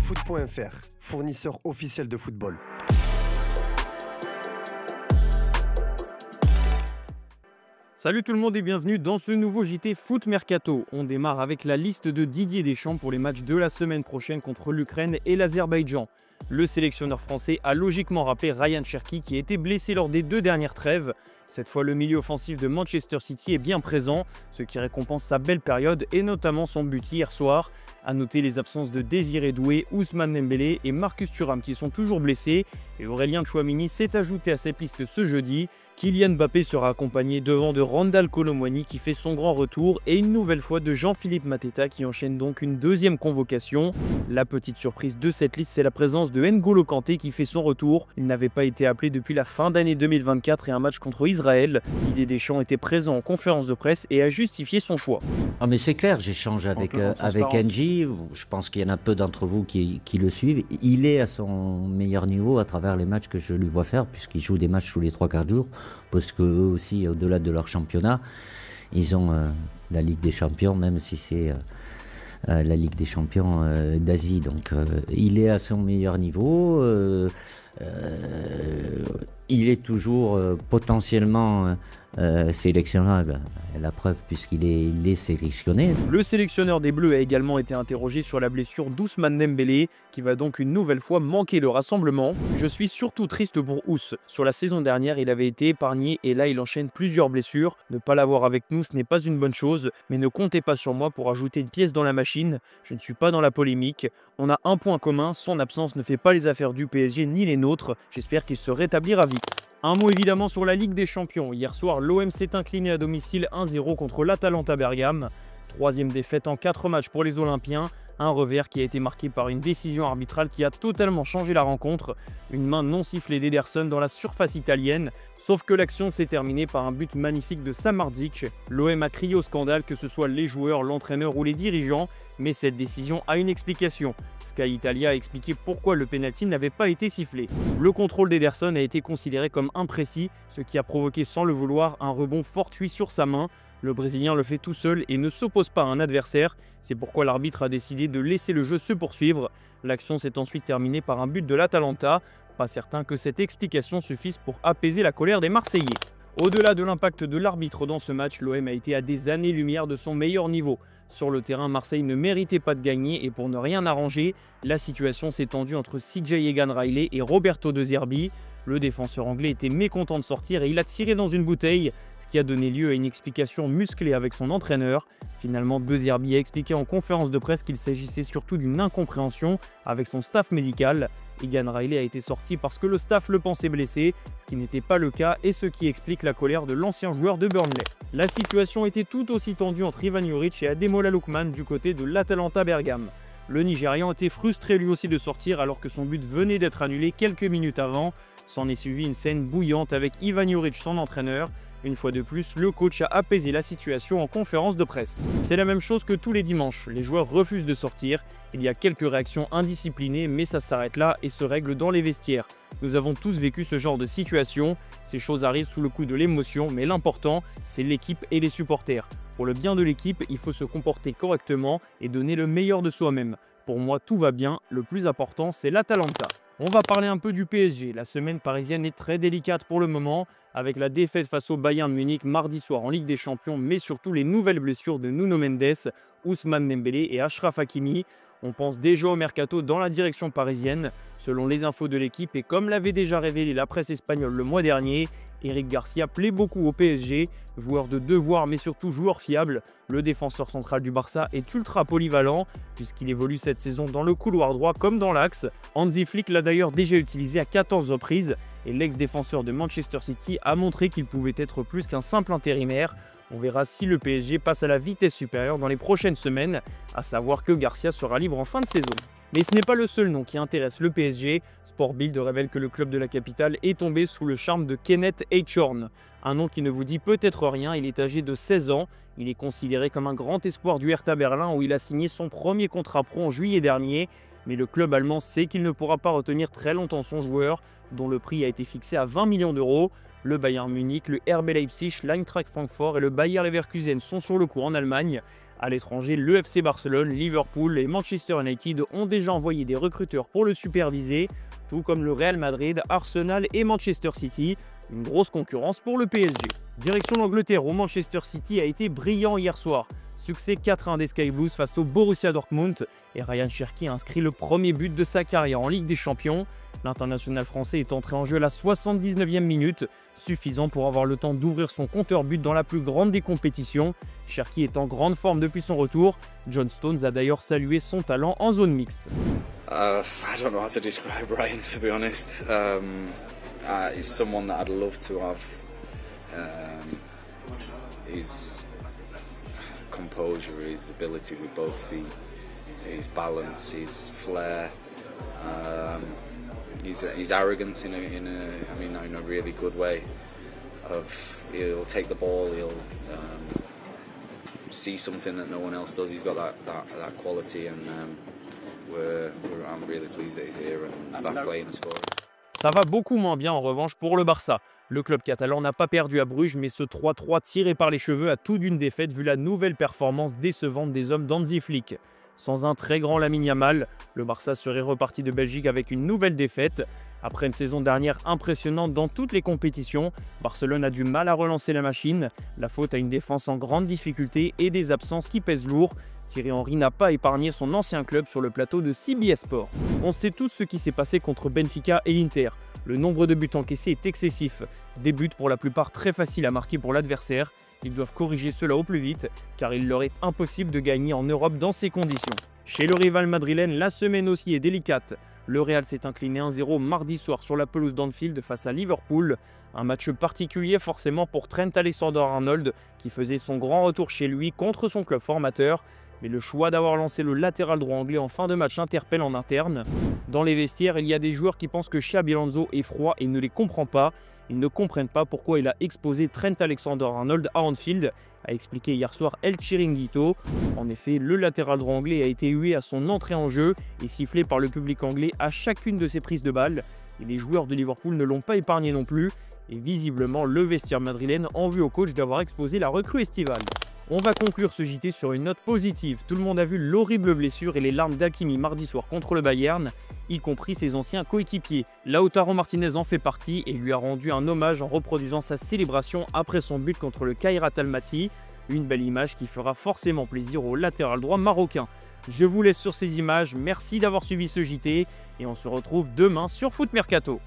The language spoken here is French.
foot.fr, fournisseur officiel de football. Salut tout le monde et bienvenue dans ce nouveau JT Foot Mercato. On démarre avec la liste de Didier Deschamps pour les matchs de la semaine prochaine contre l'Ukraine et l'Azerbaïdjan. Le sélectionneur français a logiquement rappelé Ryan Cherki qui a été blessé lors des 2 dernières trêves. Cette fois, le milieu offensif de Manchester City est bien présent, ce qui récompense sa belle période et notamment son but hier soir. A noter les absences de Désiré Doué, Ousmane Dembélé et Marcus Thuram qui sont toujours blessés. Et Aurélien Tchouaméni s'est ajouté à cette liste ce jeudi. Kylian Mbappé sera accompagné devant de Randal Kolo Muani qui fait son grand retour et une nouvelle fois de Jean-Philippe Mateta qui enchaîne donc une deuxième convocation. La petite surprise de cette liste, c'est la présence de N'Golo Kanté qui fait son retour. Il n'avait pas été appelé depuis la fin d'année 2024 et un match contre Israël. Didier Deschamps était présent en conférence de presse et a justifié son choix. Ah mais c'est clair, j'échange avec N'Ji. Je pense qu'il y en a peu d'entre vous qui le suivent. Il est à son meilleur niveau à travers les matchs que je lui vois faire, puisqu'il joue des matchs tous les 3/4 jours, parce qu'eux aussi, au-delà de leur championnat, ils ont la Ligue des Champions, même si c'est la Ligue des Champions d'Asie. Donc il est à son meilleur niveau. Il est toujours potentiellement sélectionnable, la preuve puisqu'il est sélectionné. Le sélectionneur des Bleus a également été interrogé sur la blessure d'Ousmane Dembélé, qui va donc une nouvelle fois manquer le rassemblement. Je suis surtout triste pour Ous. Sur la saison dernière, il avait été épargné et là il enchaîne plusieurs blessures. Ne pas l'avoir avec nous, ce n'est pas une bonne chose, mais ne comptez pas sur moi pour ajouter une pièce dans la machine. Je ne suis pas dans la polémique. On a un point commun, son absence ne fait pas les affaires du PSG ni les nôtres. J'espère qu'il se rétablira vite. Un mot évidemment sur la Ligue des Champions. Hier soir, l'OM s'est incliné à domicile 1-0 contre l'Atalanta Bergame. 3e défaite en 4 matchs pour les Olympiens. Un revers qui a été marqué par une décision arbitrale qui a totalement changé la rencontre. Une main non sifflée d'Ederson dans la surface italienne. Sauf que l'action s'est terminée par un but magnifique de Samardzic. L'OM a crié au scandale, que ce soit les joueurs, l'entraîneur ou les dirigeants. Mais cette décision a une explication. Sky Italia a expliqué pourquoi le pénalty n'avait pas été sifflé. Le contrôle d'Ederson a été considéré comme imprécis, ce qui a provoqué sans le vouloir un rebond fortuit sur sa main. Le Brésilien le fait tout seul et ne s'oppose pas à un adversaire. C'est pourquoi l'arbitre a décidé de laisser le jeu se poursuivre. L'action s'est ensuite terminée par un but de l'Atalanta. Pas certain que cette explication suffise pour apaiser la colère des Marseillais. Au-delà de l'impact de l'arbitre dans ce match, l'OM a été à des années-lumière de son meilleur niveau. Sur le terrain, Marseille ne méritait pas de gagner et pour ne rien arranger, la situation s'est tendue entre CJ Egan Riley et Roberto De Zerbi. Le défenseur anglais était mécontent de sortir et il a tiré dans une bouteille, ce qui a donné lieu à une explication musclée avec son entraîneur. Finalement, De Zerbi a expliqué en conférence de presse qu'il s'agissait surtout d'une incompréhension avec son staff médical. Egan Riley a été sorti parce que le staff le pensait blessé, ce qui n'était pas le cas et ce qui explique la colère de l'ancien joueur de Burnley. La situation était tout aussi tendue entre Ivan Juric et Ademola Lookman du côté de l'Atalanta Bergame. Le Nigérian était frustré lui aussi de sortir alors que son but venait d'être annulé quelques minutes avant. S'en est suivi une scène bouillante avec Ivan Juric, son entraîneur. Une fois de plus, le coach a apaisé la situation en conférence de presse. C'est la même chose que tous les dimanches, les joueurs refusent de sortir. Il y a quelques réactions indisciplinées, mais ça s'arrête là et se règle dans les vestiaires. Nous avons tous vécu ce genre de situation. Ces choses arrivent sous le coup de l'émotion, mais l'important, c'est l'équipe et les supporters. Pour le bien de l'équipe, il faut se comporter correctement et donner le meilleur de soi-même. Pour moi, tout va bien. Le plus important, c'est l'Atalanta. On va parler un peu du PSG. La semaine parisienne est très délicate pour le moment, avec la défaite face au Bayern Munich mardi soir en Ligue des Champions, mais surtout les nouvelles blessures de Nuno Mendes, Ousmane Dembélé et Achraf Hakimi. On pense déjà au mercato dans la direction parisienne. Selon les infos de l'équipe et comme l'avait déjà révélé la presse espagnole le mois dernier, Eric Garcia plaît beaucoup au PSG, joueur de devoir mais surtout joueur fiable. Le défenseur central du Barça est ultra polyvalent puisqu'il évolue cette saison dans le couloir droit comme dans l'axe. Hansi Flick l'a d'ailleurs déjà utilisé à 14 reprises et l'ex-défenseur de Manchester City a montré qu'il pouvait être plus qu'un simple intérimaire. On verra si le PSG passe à la vitesse supérieure dans les prochaines semaines, à savoir que Garcia sera libre en fin de saison. Mais ce n'est pas le seul nom qui intéresse le PSG. Sportbild révèle que le club de la capitale est tombé sous le charme de Kenneth Eichhorn. Un nom qui ne vous dit peut-être rien, il est âgé de 16 ans. Il est considéré comme un grand espoir du Hertha Berlin où il a signé son premier contrat pro en juillet dernier. Mais le club allemand sait qu'il ne pourra pas retenir très longtemps son joueur, dont le prix a été fixé à 20 millions d'euros. Le Bayern Munich, le RB Leipzig, l'Eintracht Francfort et le Bayer Leverkusen sont sur le coup en Allemagne. À l'étranger, le FC Barcelone, Liverpool et Manchester United ont déjà envoyé des recruteurs pour le superviser, tout comme le Real Madrid, Arsenal et Manchester City. Une grosse concurrence pour le PSG. Direction l'Angleterre où Manchester City a été brillant hier soir. Succès 4-1 des Sky Blues face au Borussia Dortmund et Ryan Cherki a inscrit le premier but de sa carrière en Ligue des Champions. L'international français est entré en jeu à la 79e minute, suffisant pour avoir le temps d'ouvrir son compteur but dans la plus grande des compétitions. Cherki est en grande forme depuis son retour. John Stones a d'ailleurs salué son talent en zone mixte. I don't know how to describe Ryan, to be honest. He's someone that I'd love to have. His composure, his ability with both feet, his balance, his flair, his arrogance in a really good way. He'll take the ball, he'll see something that no one else does. He's got that quality, and I'm really pleased that he's here and back playing and scoring. Ça va beaucoup moins bien en revanche pour le Barça. Le club catalan n'a pas perdu à Bruges, mais ce 3-3 tiré par les cheveux a tout d'une défaite vu la nouvelle performance décevante des hommes d'Hansi Flick. Sans un très grand Lamine Yamal, le Barça serait reparti de Belgique avec une nouvelle défaite. Après une saison dernière impressionnante dans toutes les compétitions, Barcelone a du mal à relancer la machine. La faute à une défense en grande difficulté et des absences qui pèsent lourd. Thierry Henry n'a pas épargné son ancien club sur le plateau de CBS Sport. On sait tous ce qui s'est passé contre Benfica et Inter. Le nombre de buts encaissés est excessif. Des buts pour la plupart très faciles à marquer pour l'adversaire. Ils doivent corriger cela au plus vite, car il leur est impossible de gagner en Europe dans ces conditions. Chez le rival madrilène, la semaine aussi est délicate. Le Real s'est incliné 1-0 mardi soir sur la pelouse d'Anfield face à Liverpool. Un match particulier forcément pour Trent Alexander-Arnold, qui faisait son grand retour chez lui contre son club formateur. Mais le choix d'avoir lancé le latéral droit anglais en fin de match interpelle en interne. Dans les vestiaires, il y a des joueurs qui pensent que Xabi Alonso est froid et ne les comprend pas. Ils ne comprennent pas pourquoi il a exposé Trent Alexander-Arnold à Anfield, a expliqué hier soir El Chiringuito. En effet, le latéral droit anglais a été hué à son entrée en jeu et sifflé par le public anglais à chacune de ses prises de balle. Et les joueurs de Liverpool ne l'ont pas épargné non plus. Et visiblement, le vestiaire madrilène en veut au coach d'avoir exposé la recrue estivale. On va conclure ce JT sur une note positive. Tout le monde a vu l'horrible blessure et les larmes d'Hakimi mardi soir contre le Bayern, y compris ses anciens coéquipiers. Lautaro Martinez en fait partie et lui a rendu un hommage en reproduisant sa célébration après son but contre le Kairat Almaty. Une belle image qui fera forcément plaisir au latéral droit marocain. Je vous laisse sur ces images, merci d'avoir suivi ce JT et on se retrouve demain sur Foot Mercato.